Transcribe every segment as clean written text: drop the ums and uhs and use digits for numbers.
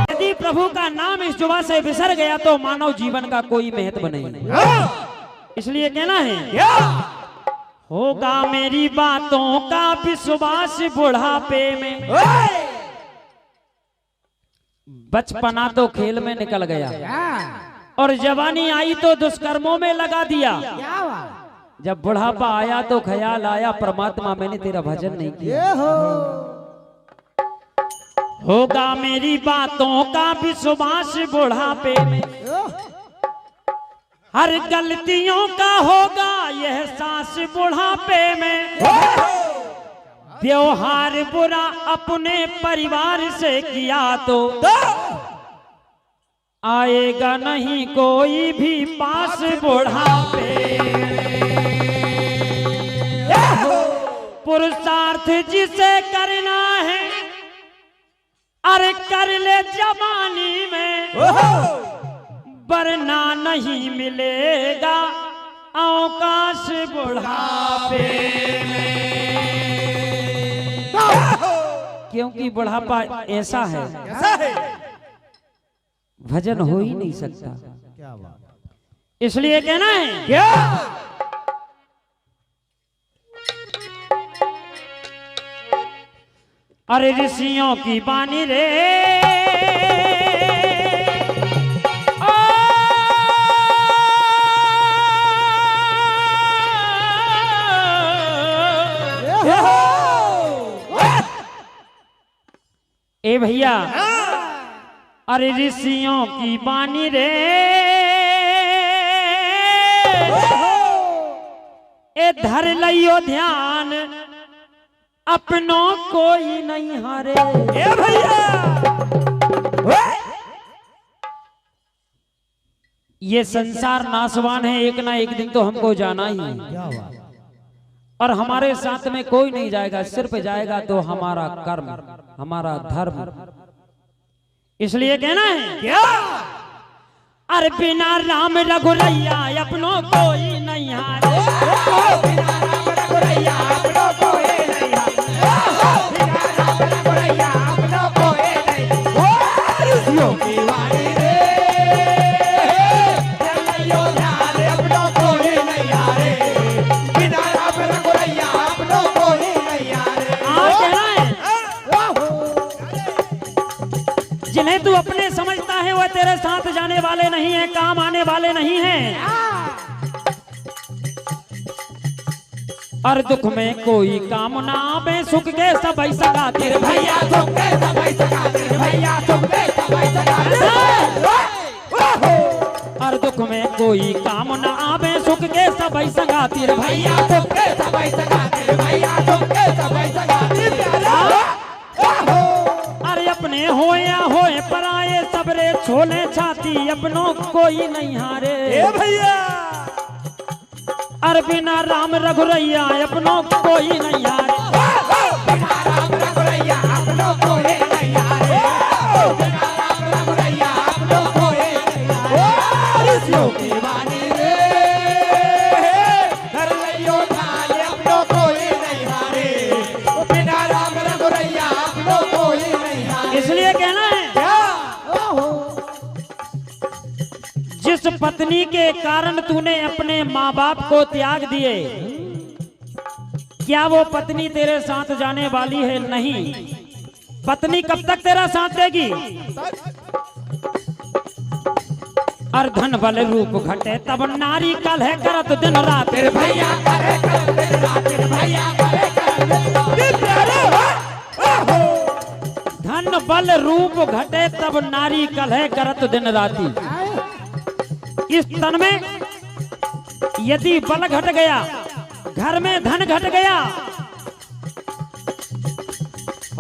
यदि प्रभु का नाम इस जुबान से बिसर गया तो मानव जीवन का कोई महत्व नहीं। इसलिए कहना है होगा मेरी बातों का विश्वास बुढ़ापे में। बचपना तो खेल में निकल गया और जवानी आई तो दुष्कर्मों में लगा दिया। जब बुढ़ापा आया तो ख्याल आया परमात्मा मैंने तेरा भजन नहीं किया। होगा मेरी बातों का विश्वास बुढ़ापे में, हर गलतियों का होगा यह एहसास बुढ़ापे में। व्यवहार बुरा अपने परिवार से किया तो आएगा नहीं कोई भी पास बुढ़ापे। पुरुषार्थ जिसे करना है अरे कर ले जवानी में, वरना नहीं मिलेगा अवकाश बुढ़ापे में। क्योंकि बुढ़ापा ऐसा है भजन हो ही नहीं सकता। इसलिए कहना है क्या अरे ऋषियों की बानी रे ए भैया, अरे ऋषियों की बानी रे ए धर लियो ध्यान अपनों कोई नहीं हारे। ए भैया ये संसार नासवान है, एक ना एक दिन तो हमको जाना ही है और हमारे साथ में कोई नहीं जाएगा, सिर्फ जाएगा तो हमारा कर्म हमारा धर्म। इसलिए कहना है क्या अरे बिना राम रघुरैया अपनों कोई नहीं हारे। बिना राम रघुरैया अपनों कोई नहीं हारे। बिना राम रघुरैया अपनों कोई नहीं। ऋषियों की वाणी रे चलियो ध्यान अपनों कोई नहीं हारे। बिना राम रघुरैया अपनों कोई नहीं हारे। जिन्हें तू अपने समझता है वह तेरे साथ जाने वाले नहीं है, काम आने वाले नहीं हैं। और दुख में कोई काम ना आवे, सुख के सब सगा तेरे भैया, सुख के सब सगा तेरे भैया, सुख के सब सगा। और दुख में कोई काम ना आवे, सुख के सब सगा तेरे भैया, सुख के सब सगा तेरे भैया, सुख के सब सगा तेरे प्यारा। अरे अपने हो या होए पराए सबरे छोले छाती अपनों कोई नहीं हारे। ए भैया अरे बिना राम रघुरैया अपनों कोई नहीं हारे। बिना राम रघुरैया अपनों कोई नहीं हारे। बिना राम रघुरैया अपनों कोई नहीं हारे। ऋषियों की वाणी रे कर लियो ध्यान अपनों कोई नहीं हारे। बिना राम रघुरैया अपनों कोई नहीं हारे। इसलिए कहना है जिस पत्नी के कारण तूने अपने माँ बाप को त्याग दिए, क्या वो पत्नी तेरे साथ जाने वाली है? नहीं। पत्नी कब तक तेरा साथ देगी? और धन बल रूप घटे तब नारी कल है करत दिन रात तेरे भैया करे करत दिन रात तेरे भैया करे करत दिन रात। धन बल रूप घटे तब नारी कल है करत दिन राती। इस तन में यदि बल घट गया, घर में धन घट गया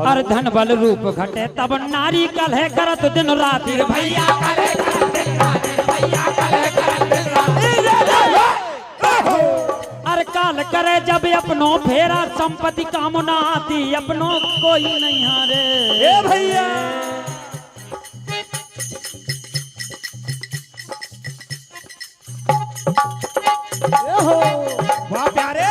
और धन बल रूप घटे तब नारी कल है करत दिन रात भैया करे करत दिन रात भैया करे करत दिन रात। और काल करे जब अपनों फेरा संपत्ति कामना आती अपनों कोई नहीं हारे। ए भैया वाह प्यारे